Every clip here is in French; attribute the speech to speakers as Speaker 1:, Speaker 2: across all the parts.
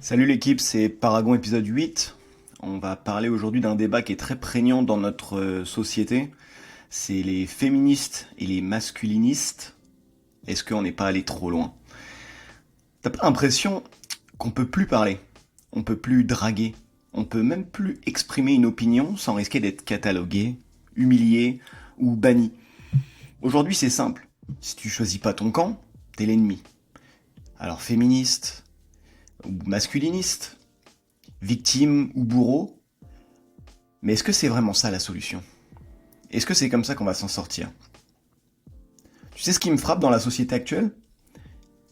Speaker 1: Salut l'équipe, c'est Paragon épisode 8. On va parler aujourd'hui d'un débat qui est très prégnant dans notre société. C'est les féministes et les masculinistes. Est-ce qu'on n'est pas allé trop loin? T'as pas l'impression qu'on peut plus parler, on peut plus draguer, on peut même plus exprimer une opinion sans risquer d'être catalogué, humilié ou banni? Aujourd'hui c'est simple, si tu choisis pas ton camp, t'es l'ennemi. Alors féministe ou masculiniste, victime ou bourreau, mais est-ce que c'est vraiment ça la solution? Est-ce que c'est comme ça qu'on va s'en sortir? Tu sais ce qui me frappe dans la société actuelle?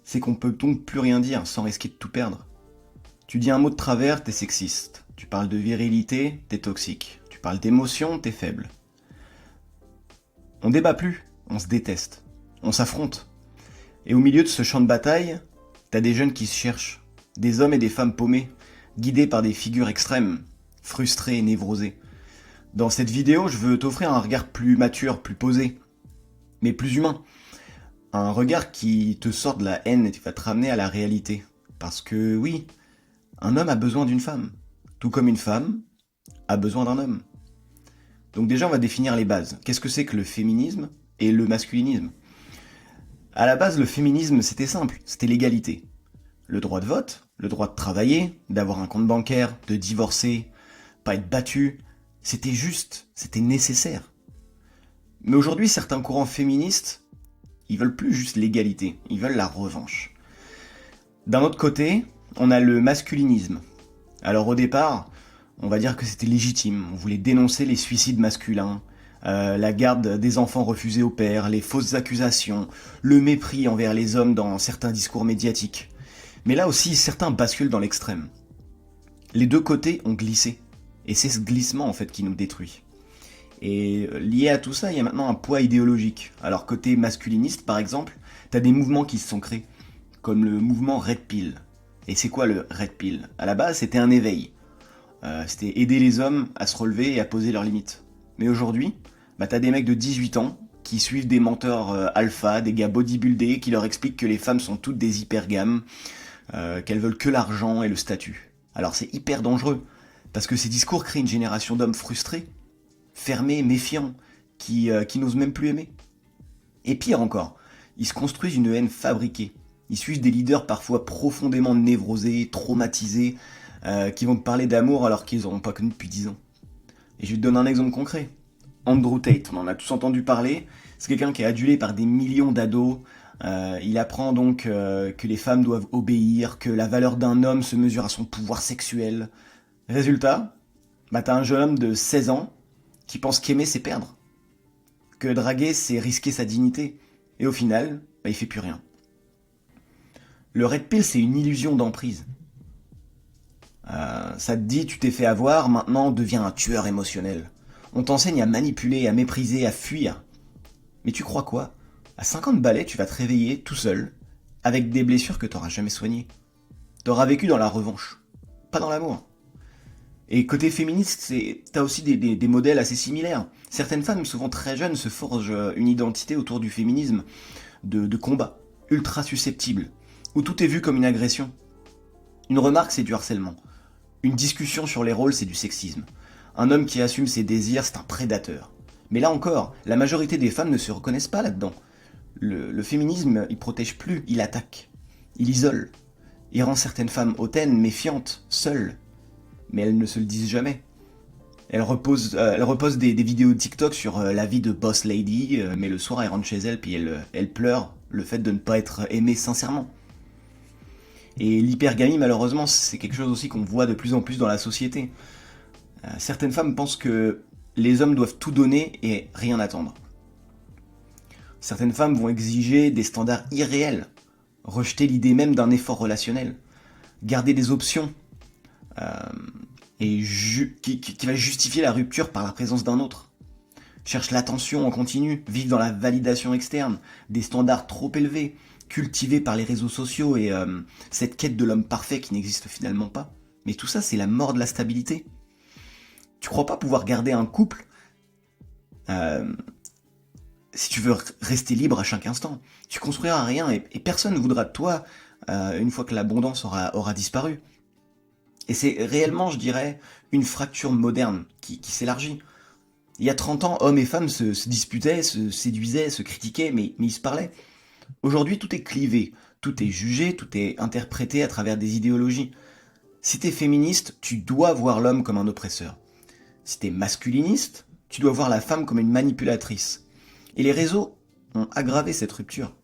Speaker 1: C'est qu'on peut donc plus rien dire sans risquer de tout perdre. Tu dis un mot de travers, t'es sexiste. Tu parles de virilité, t'es toxique. Tu parles d'émotion, t'es faible. On débat plus, on se déteste. On s'affronte. Et au milieu de ce champ de bataille, t'as des jeunes qui se cherchent. Des hommes et des femmes paumés, guidés par des figures extrêmes, frustrés et névrosés. Dans cette vidéo, je veux t'offrir un regard plus mature, plus posé, mais plus humain. Un regard qui te sort de la haine et qui va te ramener à la réalité. Parce que oui, un homme a besoin d'une femme, tout comme une femme a besoin d'un homme. Donc déjà, on va définir les bases. Qu'est-ce que c'est que le féminisme et le masculinisme? À la base, le féminisme, c'était simple, c'était l'égalité. Le droit de vote, le droit de travailler, d'avoir un compte bancaire, de divorcer, pas être battu, c'était juste, c'était nécessaire. Mais aujourd'hui, certains courants féministes, ils veulent plus juste l'égalité, ils veulent la revanche. D'un autre côté, on a le masculinisme. Alors au départ, on va dire que c'était légitime, on voulait dénoncer les suicides masculins, la garde des enfants refusés au père, les fausses accusations, le mépris envers les hommes dans certains discours médiatiques. Mais là aussi, certains basculent dans l'extrême. Les deux côtés ont glissé. Et c'est ce glissement en fait qui nous détruit. Et lié à tout ça, il y a maintenant un poids idéologique. Alors côté masculiniste par exemple, t'as des mouvements qui se sont créés, comme le mouvement Red Pill. Et c'est quoi le Red Pill? À la base, c'était un éveil. C'était aider les hommes à se relever et à poser leurs limites. Mais aujourd'hui, t'as des mecs de 18 ans qui suivent des menteurs alpha, des gars bodybuildés, qui leur expliquent que les femmes sont toutes des hypergames, qu'elles veulent que l'argent et le statut. Alors c'est hyper dangereux, parce que ces discours créent une génération d'hommes frustrés, fermés, méfiants, qui n'osent même plus aimer. Et pire encore, ils se construisent une haine fabriquée. Ils suivent des leaders parfois profondément névrosés, traumatisés, qui vont te parler d'amour alors qu'ils n'auront pas connu depuis 10 ans. Et je vais te donner un exemple concret. Andrew Tate, on en a tous entendu parler, c'est quelqu'un qui est adulé par des millions d'ados. Il apprend donc que les femmes doivent obéir, que la valeur d'un homme se mesure à son pouvoir sexuel. Résultat, t'as un jeune homme de 16 ans qui pense qu'aimer c'est perdre, que draguer c'est risquer sa dignité, et au final, il fait plus rien. Le red pill c'est une illusion d'emprise. Ça te dit tu t'es fait avoir, maintenant deviens un tueur émotionnel. On t'enseigne à manipuler, à mépriser, à fuir. Mais tu crois quoi? À 50 balais, tu vas te réveiller tout seul, avec des blessures que t'auras jamais soignées. T'auras vécu dans la revanche, pas dans l'amour. Et côté féministe, t'as aussi des modèles assez similaires. Certaines femmes, souvent très jeunes, se forgent une identité autour du féminisme, de combat, ultra susceptible, où tout est vu comme une agression. Une remarque, c'est du harcèlement. Une discussion sur les rôles, c'est du sexisme. Un homme qui assume ses désirs, c'est un prédateur. Mais là encore, la majorité des femmes ne se reconnaissent pas là-dedans. Le féminisme, il protège plus, il attaque. Il isole. Il rend certaines femmes hautaines, méfiantes, seules. Mais elles ne se le disent jamais. Elles reposent des vidéos TikTok sur la vie de boss lady, mais le soir, elles rentrent chez elles, puis elles pleurent le fait de ne pas être aimées sincèrement. Et l'hypergamie, malheureusement, c'est quelque chose aussi qu'on voit de plus en plus dans la société. Certaines femmes pensent que les hommes doivent tout donner et rien attendre. Certaines femmes vont exiger des standards irréels, rejeter l'idée même d'un effort relationnel, garder des options, qui va justifier la rupture par la présence d'un autre. Cherche l'attention en continu, vivent dans la validation externe, des standards trop élevés, cultivés par les réseaux sociaux et cette quête de l'homme parfait qui n'existe finalement pas. Mais tout ça, c'est la mort de la stabilité. Tu crois pas pouvoir garder un couple si tu veux rester libre à chaque instant? Tu construiras rien et personne ne voudra de toi une fois que l'abondance aura disparu. Et c'est réellement, je dirais, une fracture moderne qui s'élargit. Il y a 30 ans, hommes et femmes se disputaient, se séduisaient, se critiquaient, mais ils se parlaient. Aujourd'hui, tout est clivé, tout est jugé, tout est interprété à travers des idéologies. Si t'es féministe, tu dois voir l'homme comme un oppresseur. Si t'es masculiniste, tu dois voir la femme comme une manipulatrice. Et les réseaux ont aggravé cette rupture.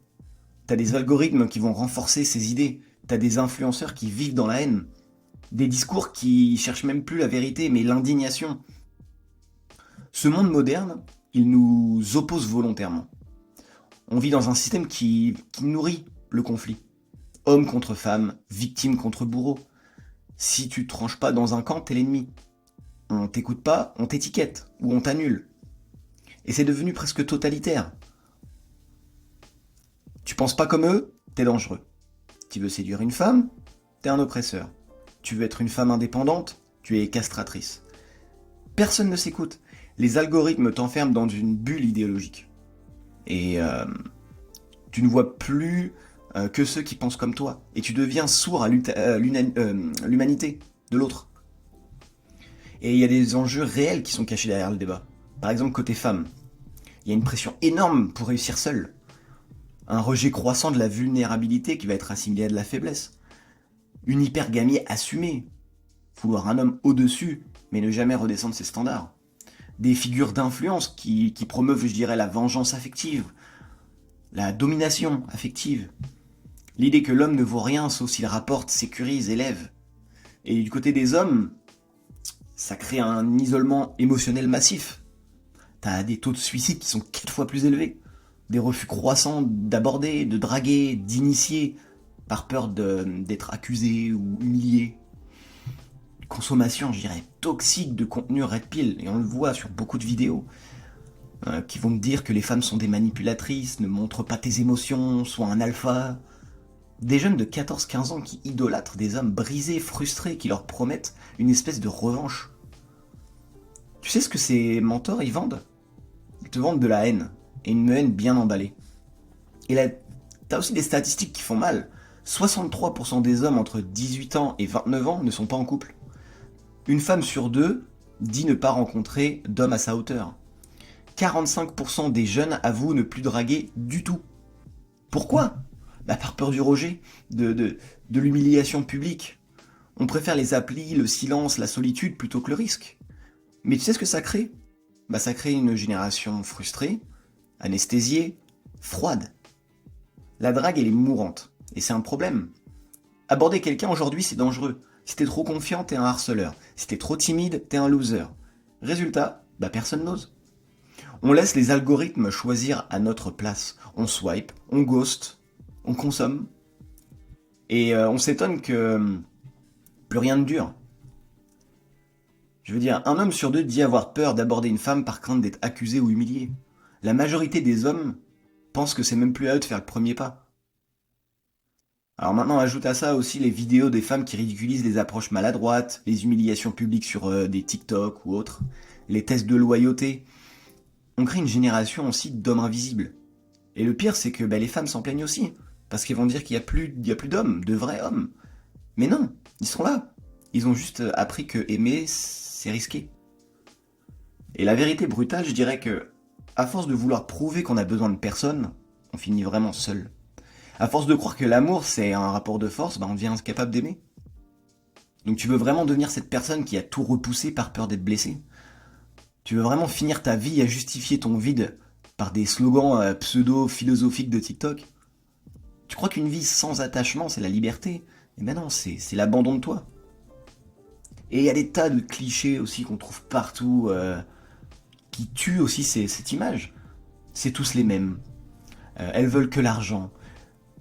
Speaker 1: T'as des algorithmes qui vont renforcer ces idées. T'as des influenceurs qui vivent dans la haine. Des discours qui cherchent même plus la vérité, mais l'indignation. Ce monde moderne, il nous oppose volontairement. On vit dans un système qui nourrit le conflit. Homme contre femme, victime contre bourreau. Si tu tranches pas dans un camp, t'es l'ennemi. On t'écoute pas, on t'étiquette, ou on t'annule. Et c'est devenu presque totalitaire. Tu penses pas comme eux, t'es dangereux. Tu veux séduire une femme, t'es un oppresseur. Tu veux être une femme indépendante, tu es castratrice. Personne ne s'écoute. Les algorithmes t'enferment dans une bulle idéologique. Et tu ne vois plus que ceux qui pensent comme toi. Et tu deviens sourd à l'humanité de l'autre. Et il y a des enjeux réels qui sont cachés derrière le débat. Par exemple, côté femme, il y a une pression énorme pour réussir seule. Un rejet croissant de la vulnérabilité qui va être assimilé à de la faiblesse. Une hypergamie assumée. Vouloir un homme au-dessus, mais ne jamais redescendre ses standards. Des figures d'influence qui promeuvent, je dirais, la vengeance affective, la domination affective. L'idée que l'homme ne vaut rien sauf s'il rapporte, sécurise, élève. Et du côté des hommes, ça crée un isolement émotionnel massif. T'as des taux de suicide qui sont 4 fois plus élevés. Des refus croissants d'aborder, de draguer, d'initier, par peur d'être accusé ou humilié. Consommation, je dirais, toxique de contenu red pill, et on le voit sur beaucoup de vidéos, qui vont te dire que les femmes sont des manipulatrices, ne montrent pas tes émotions, soient un alpha. Des jeunes de 14-15 ans qui idolâtrent des hommes brisés, frustrés, qui leur promettent une espèce de revanche. Tu sais ce que ces mentors ils vendent? Ils te vendent de la haine, et une haine bien emballée. Et là, t'as aussi des statistiques qui font mal. 63% des hommes entre 18 ans et 29 ans ne sont pas en couple. Une femme sur deux dit ne pas rencontrer d'homme à sa hauteur. 45% des jeunes avouent ne plus draguer du tout. Pourquoi? Par peur du rejet, de l'humiliation publique. On préfère les applis, le silence, la solitude plutôt que le risque. Mais tu sais ce que ça crée? Ça crée une génération frustrée, anesthésiée, froide. La drague, elle est mourante. Et c'est un problème. Aborder quelqu'un aujourd'hui, c'est dangereux. Si t'es trop confiant, t'es un harceleur. Si t'es trop timide, t'es un loser. Résultat, personne n'ose. On laisse les algorithmes choisir à notre place. On swipe, on ghost, on consomme. Et on s'étonne que plus rien ne dure. Je veux dire, un homme sur deux dit avoir peur d'aborder une femme par crainte d'être accusé ou humilié. La majorité des hommes pensent que c'est même plus à eux de faire le premier pas. Alors maintenant, ajoute à ça aussi les vidéos des femmes qui ridiculisent les approches maladroites, les humiliations publiques sur des TikTok ou autres, les tests de loyauté. On crée une génération aussi d'hommes invisibles. Et le pire, c'est que les femmes s'en plaignent aussi, parce qu'elles vont dire qu'il y a plus d'hommes, de vrais hommes. Mais non, ils sont là. Ils ont juste appris que aimer, c'est risqué. Et la vérité brutale, je dirais que, à force de vouloir prouver qu'on a besoin de personne, on finit vraiment seul. À force de croire que l'amour c'est un rapport de force, on devient incapable d'aimer. Donc tu veux vraiment devenir cette personne qui a tout repoussé par peur d'être blessé? Tu veux vraiment finir ta vie à justifier ton vide par des slogans pseudo-philosophiques de TikTok? Tu crois qu'une vie sans attachement c'est la liberté? Eh ben non, c'est l'abandon de toi. Et il y a des tas de clichés aussi qu'on trouve partout, qui tuent aussi cette image. C'est tous les mêmes. Elles veulent que l'argent.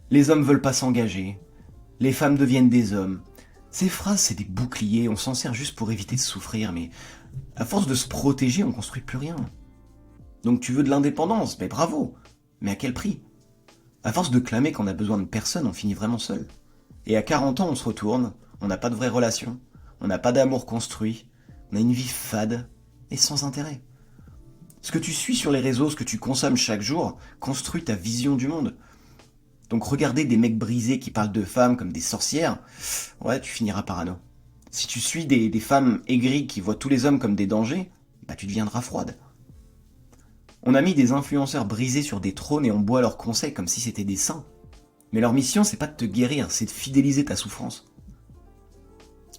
Speaker 1: Les hommes veulent pas s'engager. Les femmes deviennent des hommes. Ces phrases, c'est des boucliers, on s'en sert juste pour éviter de souffrir, mais à force de se protéger, on construit plus rien. Donc tu veux de l'indépendance, bravo, mais à quel prix? À force de clamer qu'on a besoin de personne, on finit vraiment seul. Et à 40 ans, on se retourne, on n'a pas de vraie relation, on n'a pas d'amour construit, on a une vie fade et sans intérêt. Ce que tu suis sur les réseaux, ce que tu consommes chaque jour, construit ta vision du monde. Donc regarder des mecs brisés qui parlent de femmes comme des sorcières, ouais, tu finiras parano. Si tu suis des femmes aigries qui voient tous les hommes comme des dangers, bah tu deviendras froide. On a mis des influenceurs brisés sur des trônes et on boit leurs conseils comme si c'était des saints. Mais leur mission, c'est pas de te guérir, c'est de fidéliser ta souffrance.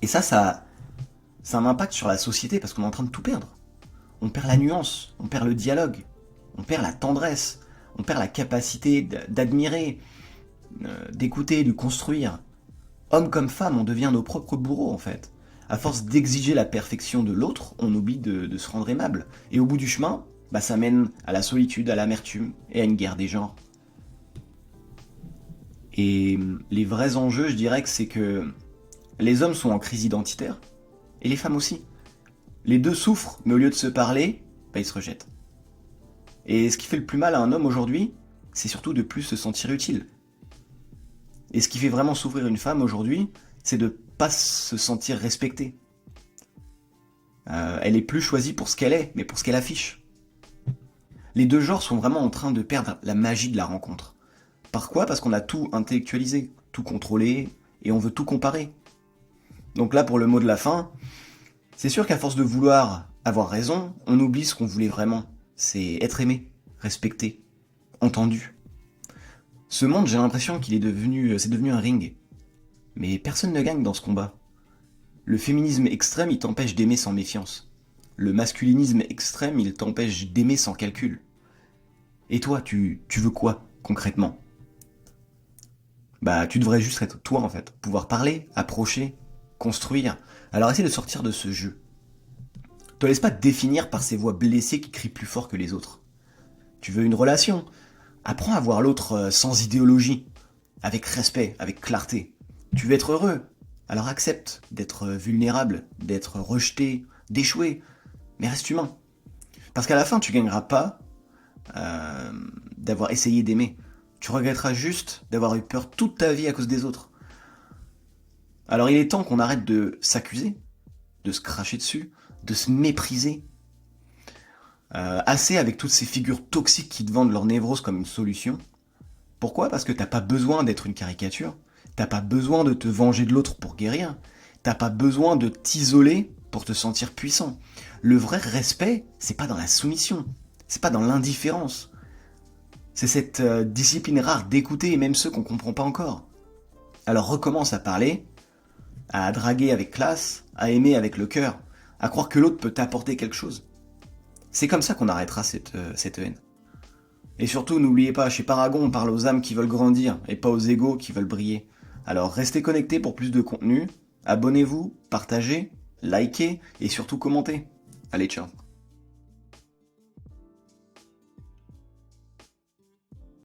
Speaker 1: Et ça a un impact sur la société parce qu'on est en train de tout perdre. On perd la nuance, on perd le dialogue, on perd la tendresse, on perd la capacité d'admirer, d'écouter, de construire. Homme comme femme, on devient nos propres bourreaux en fait. À force d'exiger la perfection de l'autre, on oublie de se rendre aimable. Et au bout du chemin, bah, ça mène à la solitude, à l'amertume et à une guerre des genres. Et les vrais enjeux, je dirais que c'est que les hommes sont en crise identitaire, et les femmes aussi. Les deux souffrent, mais au lieu de se parler, bah, ils se rejettent. Et ce qui fait le plus mal à un homme aujourd'hui, c'est surtout de plus se sentir utile. Et ce qui fait vraiment souffrir une femme aujourd'hui, c'est de pas se sentir respectée. Elle est plus choisie pour ce qu'elle est, mais pour ce qu'elle affiche. Les deux genres sont vraiment en train de perdre la magie de la rencontre. Par quoi ? Parce qu'on a tout intellectualisé, tout contrôlé, et on veut tout comparer. Donc là, pour le mot de la fin, c'est sûr qu'à force de vouloir avoir raison, on oublie ce qu'on voulait vraiment. C'est être aimé, respecté, entendu. Ce monde, j'ai l'impression c'est devenu un ring. Mais personne ne gagne dans ce combat. Le féminisme extrême, il t'empêche d'aimer sans méfiance. Le masculinisme extrême, il t'empêche d'aimer sans calcul. Et toi, tu veux quoi, concrètement ? Bah, tu devrais juste être toi, en fait. Pouvoir parler, approcher, construire. Alors essaie de sortir de ce jeu. Te laisse pas définir par ces voix blessées qui crient plus fort que les autres. Tu veux une relation ? Apprends à voir l'autre sans idéologie, avec respect, avec clarté. Tu veux être heureux ? Alors accepte d'être vulnérable, d'être rejeté, d'échouer, mais reste humain. Parce qu'à la fin, tu gagneras pas d'avoir essayé d'aimer. Tu regretteras juste d'avoir eu peur toute ta vie à cause des autres. Alors il est temps qu'on arrête de s'accuser, de se cracher dessus, de se mépriser. Assez avec toutes ces figures toxiques qui te vendent leur névrose comme une solution. Pourquoi ? Parce que t'as pas besoin d'être une caricature. T'as pas besoin de te venger de l'autre pour guérir. T'as pas besoin de t'isoler pour te sentir puissant. Le vrai respect, c'est pas dans la soumission. C'est pas dans l'indifférence. C'est cette discipline rare d'écouter même ceux qu'on comprend pas encore. Alors recommence à parler, à draguer avec classe, à aimer avec le cœur, à croire que l'autre peut t'apporter quelque chose. C'est comme ça qu'on arrêtera cette haine. Et surtout, n'oubliez pas, chez Paragon, on parle aux âmes qui veulent grandir et pas aux égos qui veulent briller. Alors restez connectés pour plus de contenu, abonnez-vous, partagez, likez et surtout commentez. Allez, ciao.